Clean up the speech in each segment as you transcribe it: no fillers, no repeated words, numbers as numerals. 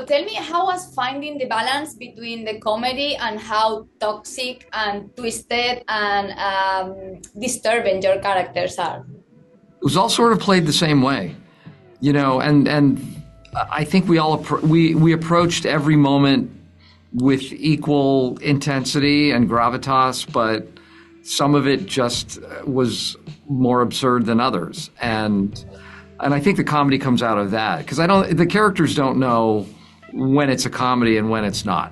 So tell me, how was finding the balance between the comedy and how toxic and twisted and disturbing your characters are? It was all sort of played the same way, and I think we approached every moment with equal intensity and gravitas, but some of it just was more absurd than others, and I think the comedy comes out of that, because the characters don't know when it's a comedy and when it's not.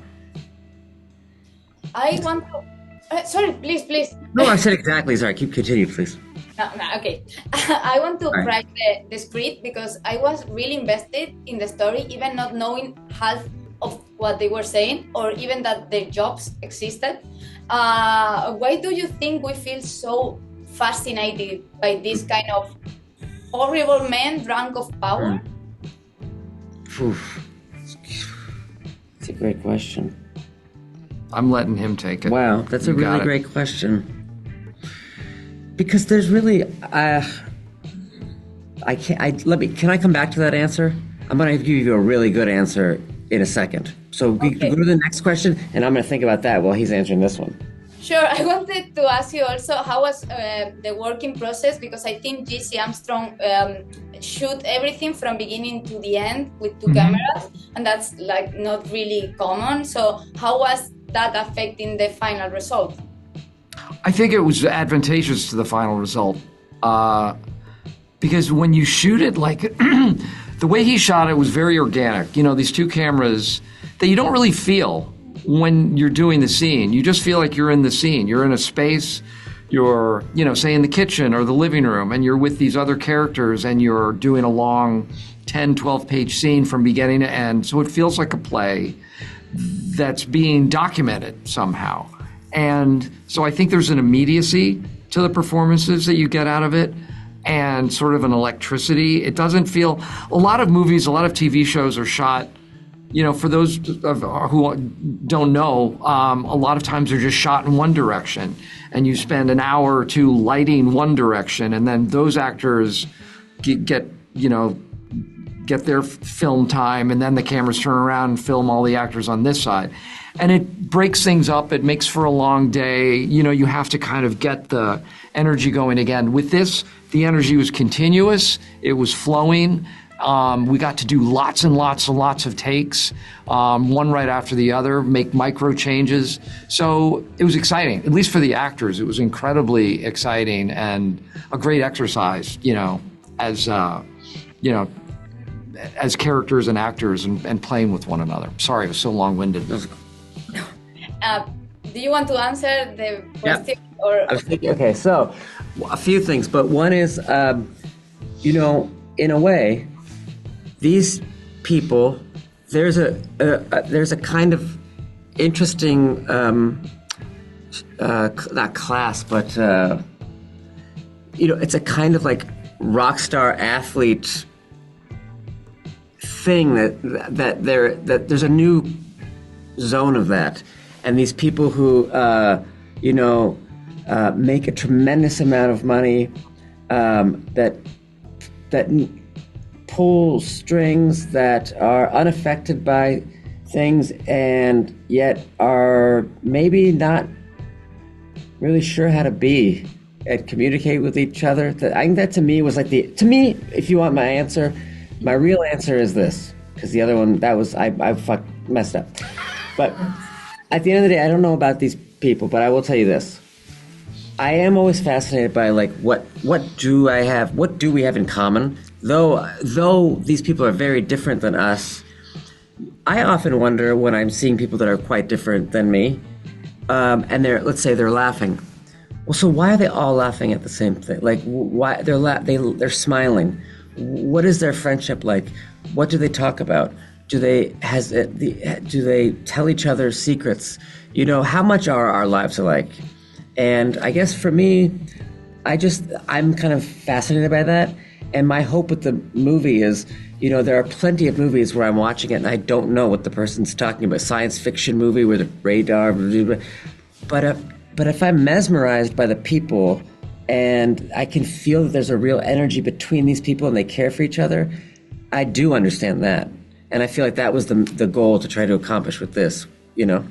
I want to... sorry, please. No, I said exactly. Sorry, continue, please. No, okay. I want to write the script because I was really invested in the story, even not knowing half of what they were saying or even that their jobs existed. Why do you think we feel so fascinated by this kind of horrible men drunk of power? It's a great question. I'm letting him take it. Wow, that's a really great question. Because there's really, can I come back to that answer? I'm going to give you a really good answer in a second. So we go to the next question, and I'm going to think about that while he's answering this one. Sure. I wanted to ask you also, how was the working process? Because I think Jesse Armstrong shoot everything from beginning to the end with two cameras, and that's like not really common. So how was that affecting the final result? I think it was advantageous to the final result, because when you shoot it, like the way he shot it was very organic. These two cameras that you don't really feel when you're doing the scene. You just feel like you're in the scene. You're in a space, you're, say in the kitchen or the living room, and you're with these other characters and you're doing a long 10, 12-page scene from beginning to end. So it feels like a play that's being documented somehow. And so I think there's an immediacy to the performances that you get out of it and sort of an electricity. It doesn't feel, a lot of movies, a lot of TV shows are shot, for those who don't know, a lot of times they're just shot in one direction, and you spend an hour or two lighting one direction, and then those actors get their film time, and then the cameras turn around and film all the actors on this side. And it breaks things up. It makes for a long day. You have to kind of get the energy going again. With this, the energy was continuous. It was flowing. We got to do lots and lots and lots of takes, one right after the other, make micro changes. So it was exciting, at least for the actors. It was incredibly exciting and a great exercise, as characters and actors and playing with one another. Sorry, it was so long-winded. Do you want to answer the question? Yeah. I was thinking, okay, so a few things, but one is, in a way, these people, there's a kind of interesting, not class, but it's a kind of like rock star athlete thing that there's a new zone of that, and these people who make a tremendous amount of money, that pull strings, that are unaffected by things, and yet are maybe not really sure how to be and communicate with each other. I think that to me was like if you want my answer, my real answer is this, because the other one, I messed up. But at the end of the day, I don't know about these people, but I will tell you this. I am always fascinated by what do we have in common? Though these people are very different than us, I often wonder when I'm seeing people that are quite different than me, and let's say they're laughing. Well, so why are they all laughing at the same thing? Like, why they're smiling? What is their friendship like? What do they talk about? Do they tell each other secrets? How much are our lives alike? And I guess for me, I'm kind of fascinated by that. And my hope with the movie is, there are plenty of movies where I'm watching it and I don't know what the person's talking about. Science fiction movie where the radar, but if I'm mesmerized by the people and I can feel that there's a real energy between these people and they care for each other, I do understand that. And I feel like that was the goal to try to accomplish with this, you know?